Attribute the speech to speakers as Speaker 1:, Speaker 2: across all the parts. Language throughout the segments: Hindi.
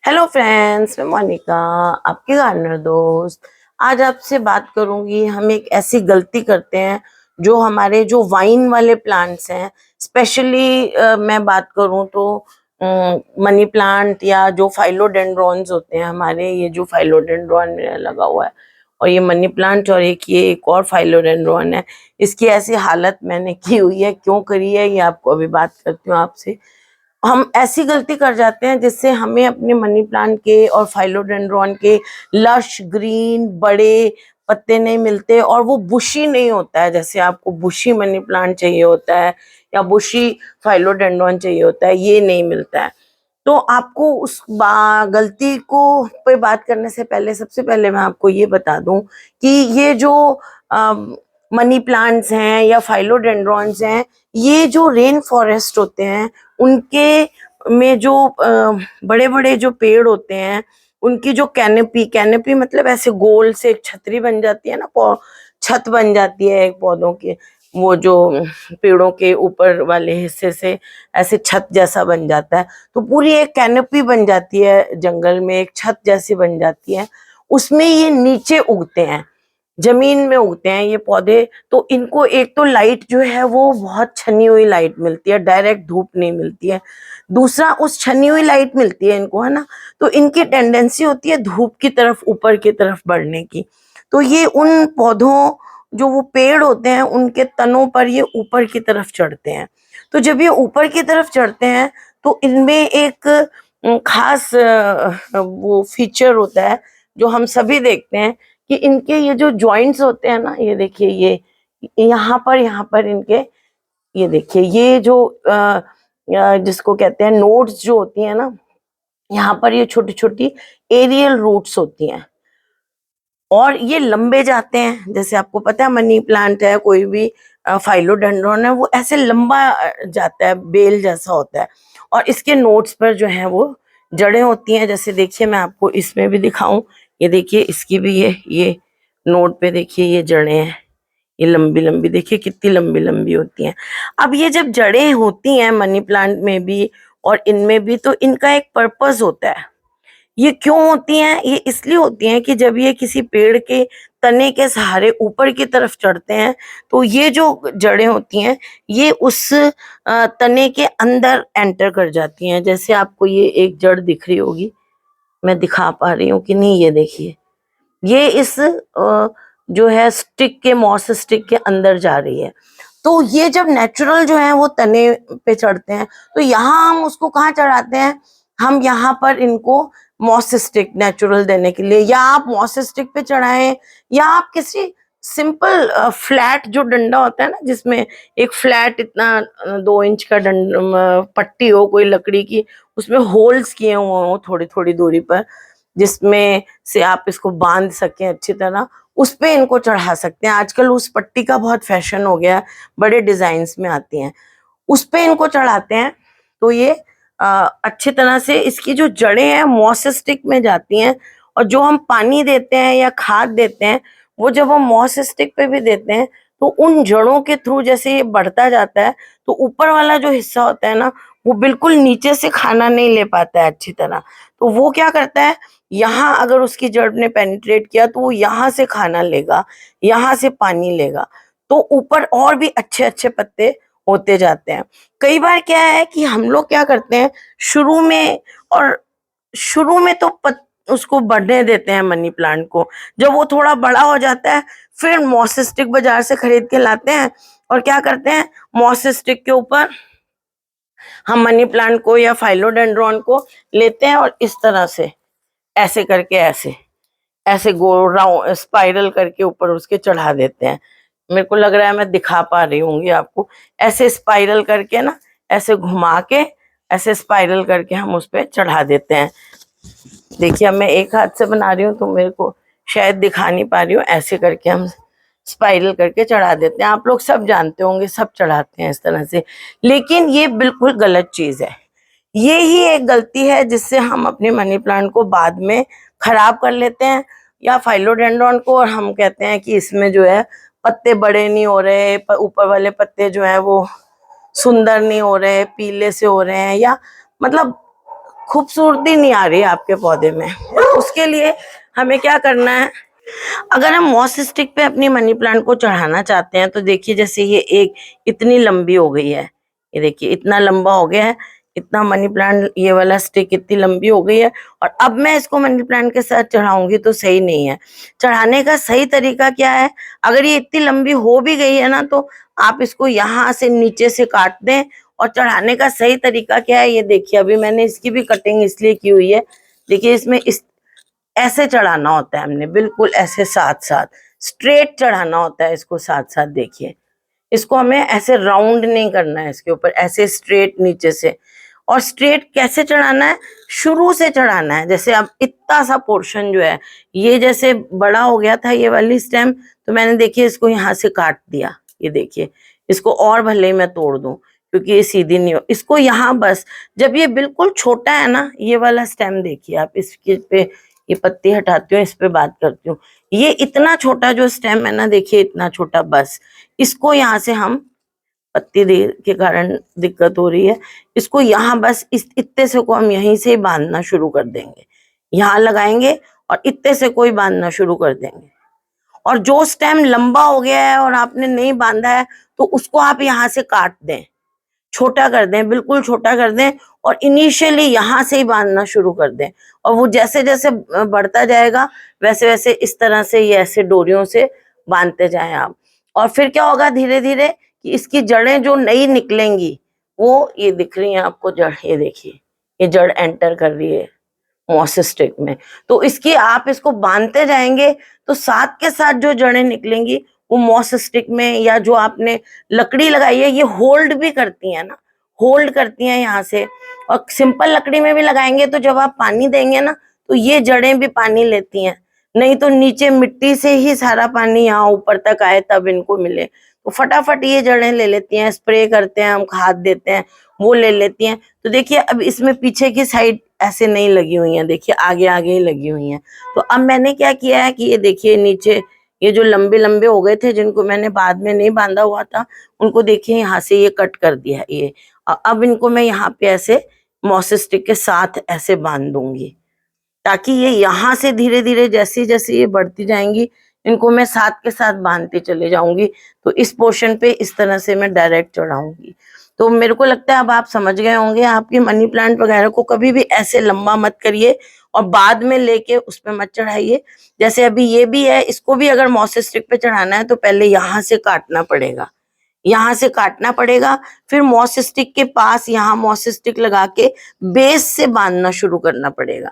Speaker 1: हेलो फ्रेंड्स, मैं मोनिका, आपकी गार्डनर दोस्त। आज आपसे बात करूंगी। हम एक ऐसी गलती करते हैं जो हमारे जो वाइन वाले प्लांट्स हैं, स्पेशली मैं बात करूं तो मनी प्लांट या जो फाइलोडेंड्रॉन्स होते हैं हमारे, ये जो फाइलोडेंड्रॉन मेरा लगा हुआ है और ये मनी प्लांट और एक और फाइलोडेंड्रॉन है। इसकी ऐसी हालत मैंने की हुई है, क्यों करी है ये आपको अभी बात करती हूँ आपसे। हम ऐसी गलती कर जाते हैं जिससे हमें अपने मनी प्लांट के और फाइलोडेंड्रॉन के लश ग्रीन बड़े पत्ते नहीं मिलते और वो बुशी नहीं होता है जैसे आपको बुशी मनी प्लांट चाहिए होता है या बुशी फाइलोडेंड्रॉन चाहिए होता है, ये नहीं मिलता है। तो आपको उस गलती को पे बात करने से पहले सबसे पहले मैं आपको ये बता दूं कि ये जो मनी प्लांट्स हैं या फाइलोडेंड्रॉन्स हैं, ये जो रेन फॉरेस्ट होते हैं उनके में जो बड़े बड़े जो पेड़ होते हैं उनकी जो कैनपी कैनपी मतलब ऐसे गोल से एक छतरी बन जाती है ना, छत बन जाती है एक पौधों की, वो जो पेड़ों के ऊपर वाले हिस्से से ऐसे छत जैसा बन जाता है, तो पूरी एक कैनपी बन जाती है, जंगल में एक छत जैसी बन जाती है। उसमें ये नीचे उगते हैं, जमीन में उगते हैं ये पौधे। तो इनको एक तो लाइट जो है वो बहुत छनी हुई लाइट मिलती है, डायरेक्ट धूप नहीं मिलती है। दूसरा, उस छनी हुई लाइट मिलती है इनको, है ना, तो इनकी टेंडेंसी होती है धूप की तरफ, ऊपर की तरफ बढ़ने की। तो ये उन पौधों, जो वो पेड़ होते हैं उनके तनों पर ये ऊपर की तरफ चढ़ते हैं। तो जब ये ऊपर की तरफ चढ़ते हैं तो इनमें एक खास वो फीचर होता है जो हम सभी देखते हैं कि इनके ये जो जॉइंट्स होते हैं ना, ये देखिए, ये यहाँ पर इनके, ये देखिए, ये जो जिसको कहते हैं नोड्स जो होती है ना, यहाँ पर ये छोटी छोटी एरियल रूट्स होती हैं और ये लंबे जाते हैं। जैसे आपको पता है मनी प्लांट है, कोई भी फाइलोडेंड्रॉन है, वो ऐसे लंबा जाता है, बेल जैसा होता है और इसके नोड्स पर जो है वो जड़ें होती हैं। जैसे देखिए, मैं आपको इसमें भी दिखाऊं, ये देखिए, इसकी भी ये नोड पे देखिए ये जड़ें हैं, ये लंबी लंबी, देखिए कितनी लंबी लंबी होती हैं। अब ये जब जड़ें होती हैं मनी प्लांट में भी और इनमें भी, तो इनका एक पर्पस होता है। ये क्यों होती हैं? ये इसलिए होती हैं कि जब ये किसी पेड़ के तने के सहारे ऊपर की तरफ चढ़ते हैं तो ये जो जड़ें होती हैं ये उस तने के अंदर एंटर कर जाती हैं। जैसे आपको ये एक जड़ दिख रही होगी, मैं दिखा पा रही हूँ कि नहीं, ये देखिए, ये इस जो है स्टिक के, मॉस स्टिक के अंदर जा रही है। तो ये जब नेचुरल जो है वो तने पे चढ़ते हैं तो यहाँ हम उसको कहाँ चढ़ाते हैं? हम यहाँ पर इनको मॉस स्टिक नेचुरल देने के लिए, या आप मॉस स्टिक पे चढ़ाएं या आप किसी सिंपल फ्लैट जो डंडा होता है ना, जिसमें एक फ्लैट इतना 2 इंच का पट्टी हो कोई लकड़ी की, उसमें होल्स किए हुए हो थोड़ी थोड़ी दूरी पर, जिसमें से आप इसको बांध सकें अच्छी तरह, उस पे इनको चढ़ा सकते हैं। आजकल उस पट्टी का बहुत फैशन हो गया है, बड़े डिजाइन में आती हैं, उस पे इनको चढ़ाते हैं। तो ये अच्छी तरह से इसकी जो जड़ें हैं मॉस स्टिक में जाती हैं और जो हम पानी देते हैं या खाद देते हैं वो जब हम मॉस स्टिक पे भी देते हैं तो उन जड़ों के थ्रू जैसे ये बढ़ता जाता है तो ऊपर वाला जो हिस्सा होता है ना, वो बिल्कुल नीचे से खाना नहीं ले पाता है अच्छी तरह। तो वो क्या करता है, यहाँ अगर उसकी जड़ ने पेनिट्रेट किया तो वो यहाँ से खाना लेगा, यहाँ से पानी लेगा, तो ऊपर और भी अच्छे अच्छे पत्ते होते जाते हैं। कई बार क्या है कि हम लोग क्या करते हैं, शुरू में, और शुरू में तो उसको बढ़ने देते हैं मनी प्लांट को। जब वो थोड़ा बड़ा हो जाता है फिर मॉस स्टिक बाजार से खरीद के लाते हैं और क्या करते हैं, मॉस स्टिक के ऊपर हम मनी प्लांट को या फाइलोडेंड्रॉन को लेते हैं और इस तरह से ऐसे करके, ऐसे ऐसे गोल राउंड स्पाइरल करके ऊपर उसके चढ़ा देते हैं। मेरे को लग रहा है मैं दिखा पा रही होंगी आपको, ऐसे स्पाइरल करके ना, ऐसे घुमा के, ऐसे स्पाइरल करके हम उस पर चढ़ा देते हैं। देखिए, अब मैं एक हाथ से बना रही हूँ तो मेरे को शायद दिखा नहीं पा रही हूँ, ऐसे करके हम स्पाइरल करके चढ़ा देते हैं। आप लोग सब जानते होंगे, सब चढ़ाते हैं इस तरह से, लेकिन ये बिल्कुल गलत चीज है। ये ही एक गलती है जिससे हम अपने मनी प्लांट को बाद में खराब कर लेते हैं, या फाइलोडेंड्रॉन को, और हम कहते हैं कि इसमें जो है पत्ते बड़े नहीं हो रहे, ऊपर वाले पत्ते जो है वो सुंदर नहीं हो रहे, पीले से हो रहे हैं, या मतलब खूबसूरती नहीं आ रही आपके पौधे में। उसके लिए हमें क्या करना है, अगर हम मॉस स्टिक पे अपनी मनी प्लांट को चढ़ाना चाहते हैं तो देखिए जैसे ये एक इतनी लंबी हो गई है, ये देखिए इतना लंबा हो गया है, इतना मनी प्लांट ये वाला स्टिक इतनी लंबी हो गई है, और अब मैं इसको मनी प्लांट के साथ चढ़ाऊंगी तो सही नहीं है। चढ़ाने का सही तरीका क्या है, अगर ये इतनी लंबी हो भी गई है ना तो आप इसको यहाँ से नीचे से काट दें। और चढ़ाने का सही तरीका क्या है, ये देखिए अभी मैंने इसकी भी कटिंग इसलिए की हुई है, देखिए इसमें इस ऐसे चढ़ाना होता है, हमने बिल्कुल ऐसे साथ साथ स्ट्रेट चढ़ाना होता है इसको साथ साथ। देखिए इसको हमें ऐसे राउंड नहीं करना है इसके ऊपर, ऐसे स्ट्रेट नीचे से। और स्ट्रेट कैसे चढ़ाना है, शुरू से चढ़ाना है। जैसे अब इतना सा पोर्शन जो है ये जैसे बड़ा हो गया था ये वाली स्टेम, तो मैंने देखिए इसको यहाँ से काट दिया। ये देखिए इसको और भले ही मैं तोड़ दूं क्योंकि ये सीधी नहीं हो, इसको यहाँ बस जब ये बिल्कुल छोटा है ना, ये वाला स्टेम देखिए आप, इसके पे ये पत्ती हटाती हूँ, इस पे बात करती हूँ। ये इतना छोटा जो स्टेम है ना, देखिए इतना छोटा, बस इसको यहाँ से हम, पत्ती के कारण दिक्कत हो रही है, इसको यहाँ बस इस इत्ते से को हम यहीं से बांधना शुरू कर देंगे, यहाँ लगाएंगे और इत्ते से कोई बांधना शुरू कर देंगे। और जो स्टेम लंबा हो गया है और आपने नहीं बांधा है तो उसको आप यहाँ से काट दें, छोटा कर दें, बिल्कुल छोटा कर दें, और इनिशियली यहाँ से ही बांधना शुरू कर दें। और वो जैसे जैसे बढ़ता जाएगा वैसे वैसे इस तरह से ये ऐसे डोरियों से बांधते जाएं आप। और फिर क्या होगा, धीरे धीरे कि इसकी जड़ें जो नई निकलेंगी, वो ये दिख रही हैं आपको जड़, ये देखिए ये जड़ एंटर कर रही है मॉस स्टिक में। तो इसकी आप इसको बांधते जाएंगे तो साथ के साथ जो जड़ें निकलेंगी वो मॉस स्टिक में, या जो आपने लकड़ी लगाई है ये होल्ड भी करती है ना, होल्ड करती हैं यहाँ से। और सिंपल लकड़ी में भी लगाएंगे तो जब आप पानी देंगे ना तो ये जड़ें भी पानी लेती हैं, नहीं तो नीचे मिट्टी से ही सारा पानी यहाँ ऊपर तक आए तब इनको मिले, तो फटाफट ये जड़ें ले लेती हैं। स्प्रे करते हैं हम, खाद देते हैं, वो ले लेती हैं। तो देखिए अब इसमें पीछे की साइड ऐसे नहीं लगी हुई हैं, देखिए आगे आगे ही लगी हुई हैं। तो अब मैंने क्या किया है कि ये देखिए नीचे ये जो लंबे लंबे हो गए थे जिनको मैंने बाद में नहीं बांधा हुआ था, उनको देखिए यहाँ से ये कट कर दिया ये। अब इनको मैं यहाँ पे ऐसे मॉस स्टिक के साथ ऐसे बांध दूंगी, ताकि ये यहाँ से धीरे धीरे जैसे जैसे ये बढ़ती जाएंगी इनको मैं साथ के साथ बांधती चले जाऊंगी। तो इस पोर्शन पे इस तरह से मैं डायरेक्ट चढ़ाऊंगी। तो मेरे को लगता है अब आप समझ गए होंगे, आपकी मनी प्लांट वगैरह को कभी भी ऐसे लंबा मत करिए और बाद में लेके उस पे मत चढ़ाइए। जैसे अभी ये भी है, इसको भी अगर मॉस स्टिक पे चढ़ाना है तो पहले यहाँ से काटना पड़ेगा, यहाँ से काटना पड़ेगा, फिर मॉस स्टिक के पास यहाँ मॉस स्टिक लगा के बेस से बांधना शुरू करना पड़ेगा।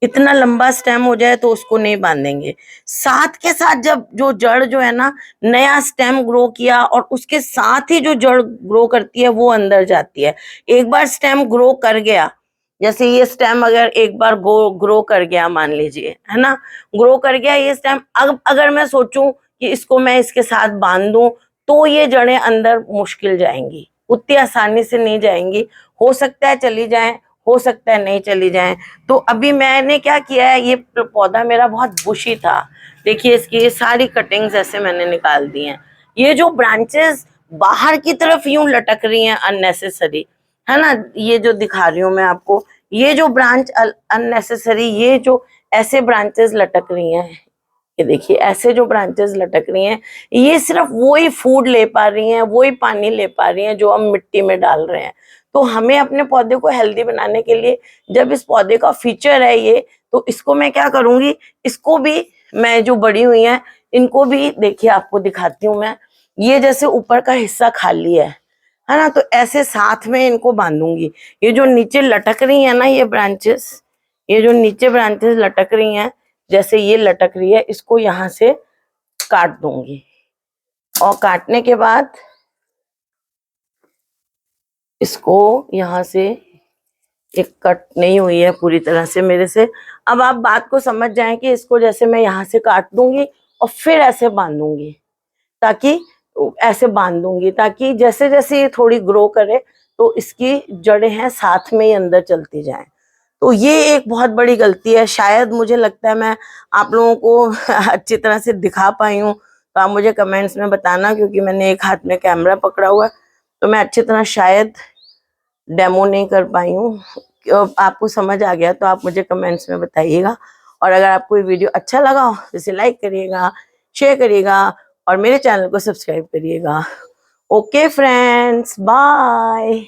Speaker 1: इतना लंबा स्टेम हो जाए तो उसको नहीं बांधेंगे। साथ के साथ जब जो जड़ जो है ना, नया स्टेम ग्रो किया और उसके साथ ही जो जड़ ग्रो करती है वो अंदर जाती है। एक बार स्टेम ग्रो कर गया, जैसे ये स्टेम अगर एक बार ग्रो कर गया मान लीजिए, है ना, ग्रो कर गया ये स्टेम, अब अगर मैं सोचूं कि इसको मैं इसके साथ बांध दूं तो ये जड़ें अंदर मुश्किल जाएंगी, उतनी आसानी से नहीं जाएंगी। हो सकता है चली जाएं, हो सकता है नहीं चली जाएं। तो अभी मैंने क्या किया है, ये पौधा मेरा बहुत बुशी था, देखिए इसकी ये सारी कटिंग्स ऐसे मैंने निकाल दी हैं। ये जो ब्रांचेस बाहर की तरफ यूं लटक रही हैं अननेसेसरी, है ना, ये जो दिखा रही हूँ मैं आपको, ये जो ब्रांच अननेसेसरी, ये जो ऐसे ब्रांचेस लटक रही हैं, ये देखिए ऐसे जो ब्रांचेस लटक रही हैं, ये सिर्फ वही फूड ले पा रही हैं, वही पानी ले पा रही हैं जो हम मिट्टी में डाल रहे हैं। तो हमें अपने पौधे को हेल्दी बनाने के लिए, जब इस पौधे का फीचर है ये, तो इसको मैं क्या करूंगी, इसको भी मैं जो बड़ी हुई हैं इनको भी देखिए आपको दिखाती हूँ मैं, ये जैसे ऊपर का हिस्सा खाली है ना, तो ऐसे साथ में इनको बांधूंगी। ये जो नीचे लटक रही है ना ये ब्रांचेस, ये जो नीचे ब्रांचेस लटक रही हैं, जैसे ये लटक रही है, इसको यहाँ से काट दूंगी। और काटने के बाद इसको यहाँ से, एक कट नहीं हुई है पूरी तरह से मेरे से। अब आप बात को समझ जाएं कि इसको जैसे मैं यहाँ से काट दूंगी और फिर ऐसे बांधूंगी, ताकि ऐसे बांध दूंगी ताकि जैसे जैसे ये थोड़ी ग्रो करे तो इसकी जड़ें हैं साथ में ही अंदर चलती जाएं। तो ये एक बहुत बड़ी गलती है, शायद मुझे लगता है मैं आप लोगों को अच्छी तरह से दिखा पाई हूँ, तो आप मुझे कमेंट्स में बताना, क्योंकि मैंने एक हाथ में कैमरा पकड़ा हुआ तो मैं अच्छी तरह शायद डेमो नहीं कर पाई हूँ आपको समझ आ गया तो आप मुझे कमेंट्स में बताइएगा। और अगर आपको ये वीडियो अच्छा लगा हो तो इसे लाइक करिएगा, शेयर करिएगा और मेरे चैनल को सब्सक्राइब करिएगा। Okay friends, bye.